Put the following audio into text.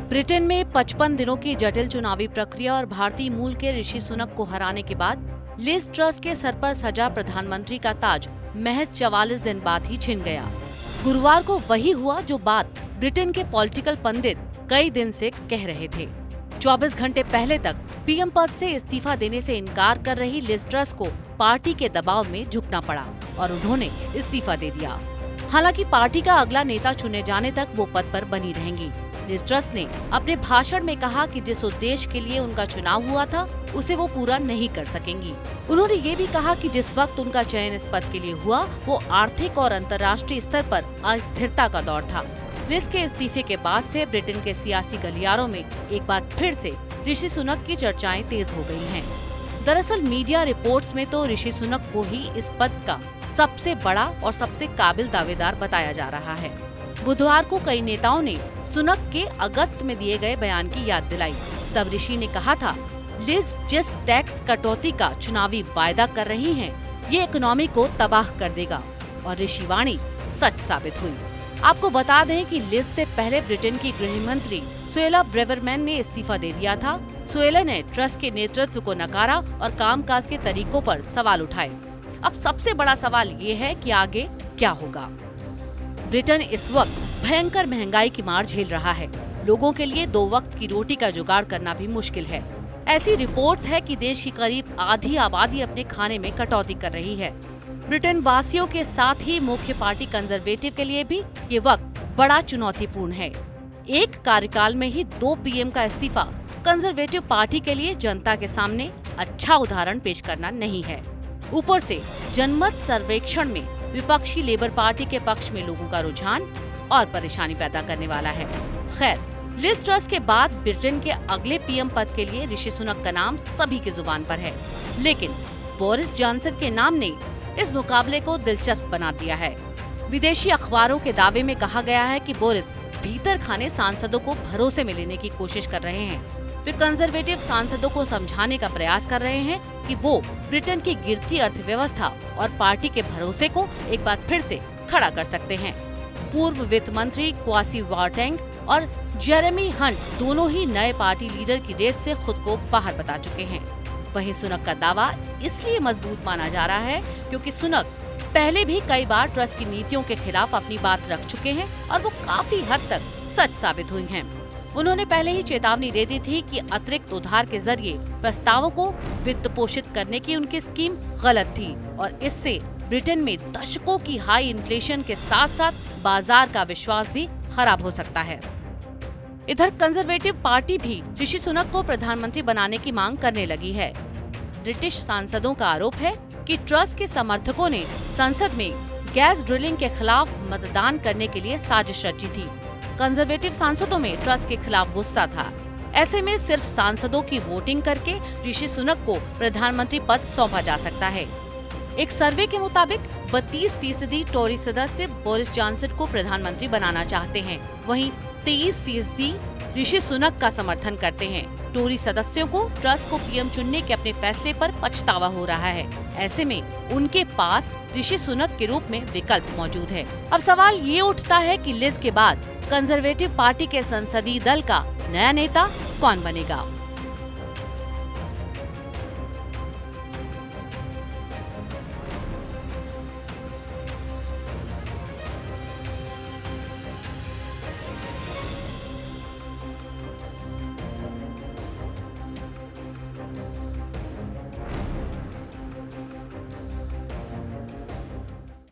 Britain में 55 दिनों की जटिल चुनावी प्रक्रिया और भारतीय मूल के ऋषि सुनक को हराने के बाद लिज ट्रस के सर पर सजा प्रधानमंत्री का ताज महज 44 दिन बाद ही छिन गया। गुरुवार को वही हुआ जो बात ब्रिटेन के पॉलिटिकल पंडित कई दिन से कह रहे थे। 24 घंटे पहले तक पीएम पद से इस्तीफा देने से इनकार कर रही लिज ट्रस को पार्टी के दबाव में झुकना पड़ा और उन्होंने इस्तीफा दे दिया। हालांकि पार्टी का अगला नेता चुने जाने तक वो पद पर बनी रहेंगी। लिज ट्रस ने अपने भाषण में कहा कि जिस उद्देश्य के लिए उनका चुनाव हुआ था उसे वो पूरा नहीं कर सकेंगी। उन्होंने ये भी कहा कि जिस वक्त उनका चयन इस पद के लिए हुआ वो आर्थिक और अंतर्राष्ट्रीय स्तर पर अस्थिरता का दौर था। लिज के इस्तीफे के बाद से ब्रिटेन के सियासी गलियारों में एक बार फिर से ऋषि सुनक की चर्चाएं तेज हो गई हैं। दरअसल मीडिया रिपोर्ट्स में तो ऋषि सुनक को ही इस पद का सबसे बड़ा और सबसे काबिल दावेदार बताया जा रहा है। बुधवार को कई नेताओं ने सुनक के अगस्त में दिए गए बयान की याद दिलाई। तब ऋषि ने कहा था, लिज जिस टैक्स कटौती का चुनावी वायदा कर रही हैं, ये इकोनॉमी को तबाह कर देगा और ऋषि वाणी सच साबित हुई। आपको बता दें कि लिज से पहले ब्रिटेन की गृह मंत्री सुएला ब्रेवरमैन ने इस्तीफा दे दिया था। सुएला ने ट्रस के नेतृत्व को नकारा और कामकाज के तरीकों पर सवाल उठाए। अब सबसे बड़ा सवाल ये है कि आगे क्या होगा। ब्रिटेन इस वक्त भयंकर महंगाई की मार झेल रहा है। लोगों के लिए 2 वक्त की रोटी का जुगाड़ करना भी मुश्किल है। ऐसी रिपोर्ट्स है कि देश की करीब आधी आबादी अपने खाने में कटौती कर रही है। ब्रिटेन वासियों के साथ ही मुख्य पार्टी कंजर्वेटिव के लिए भी ये वक्त बड़ा चुनौतीपूर्ण है। एक कार्यकाल में ही 2 पीएम का इस्तीफा कंजर्वेटिव पार्टी के लिए जनता के सामने अच्छा उदाहरण पेश करना नहीं है। ऊपर से जनमत सर्वेक्षण में विपक्षी लेबर पार्टी के पक्ष में लोगों का रुझान और परेशानी पैदा करने वाला है। खैर, लिज ट्रस के बाद ब्रिटेन के अगले पीएम पद के लिए ऋषि सुनक का नाम सभी की जुबान पर है, लेकिन बोरिस जॉनसन के नाम ने इस मुकाबले को दिलचस्प बना दिया है। विदेशी अखबारों के दावे में कहा गया है कि बोरिस भीतर खाने सांसदों को भरोसे में लेने की कोशिश कर रहे हैं। वे कंजर्वेटिव सांसदों को समझाने का प्रयास कर रहे हैं कि वो ब्रिटेन की गिरती अर्थव्यवस्था और पार्टी के भरोसे को एक बार फिर से खड़ा कर सकते हैं। पूर्व वित्त मंत्री क्वासी वार्टेंग और जेरेमी हंट दोनों ही नए पार्टी लीडर की रेस से खुद को बाहर बता चुके हैं। वहीं सुनक का दावा इसलिए मजबूत माना जा रहा है क्योंकि सुनक पहले भी कई बार ट्रस की नीतियों के खिलाफ अपनी बात रख चुके हैं और वो काफी हद तक सच साबित हुई हैं। उन्होंने पहले ही चेतावनी दे दी थी कि अतिरिक्त उधार के जरिए प्रस्तावों को वित्त पोषित करने की उनकी स्कीम गलत थी और इससे ब्रिटेन में दशकों की हाई इन्फ्लेशन के साथ साथ बाजार का विश्वास भी खराब हो सकता है। इधर कंजर्वेटिव पार्टी भी ऋषि सुनक को प्रधानमंत्री बनाने की मांग करने लगी है। ब्रिटिश सांसदों का आरोप है कि ट्रस के समर्थकों ने संसद में गैस ड्रिलिंग के खिलाफ मतदान करने के लिए साजिश रची थी। कंजर्वेटिव सांसदों में ट्रस के खिलाफ गुस्सा था। ऐसे में सिर्फ सांसदों की वोटिंग करके ऋषि सुनक को प्रधानमंत्री पद सौंपा जा सकता है। एक सर्वे के मुताबिक 32% टोरी सदस्य बोरिस जॉनसन को प्रधानमंत्री बनाना चाहते हैं, वहीं 23% ऋषि सुनक का समर्थन करते हैं। टोरी सदस्यों को ट्रस को पीएम चुनने के अपने फैसले पर पछतावा हो रहा है। ऐसे में उनके पास ऋषि सुनक के रूप में विकल्प मौजूद है। अब सवाल ये उठता है कि लिज के बाद कंजर्वेटिव पार्टी के संसदीय दल का नया नेता कौन बनेगा।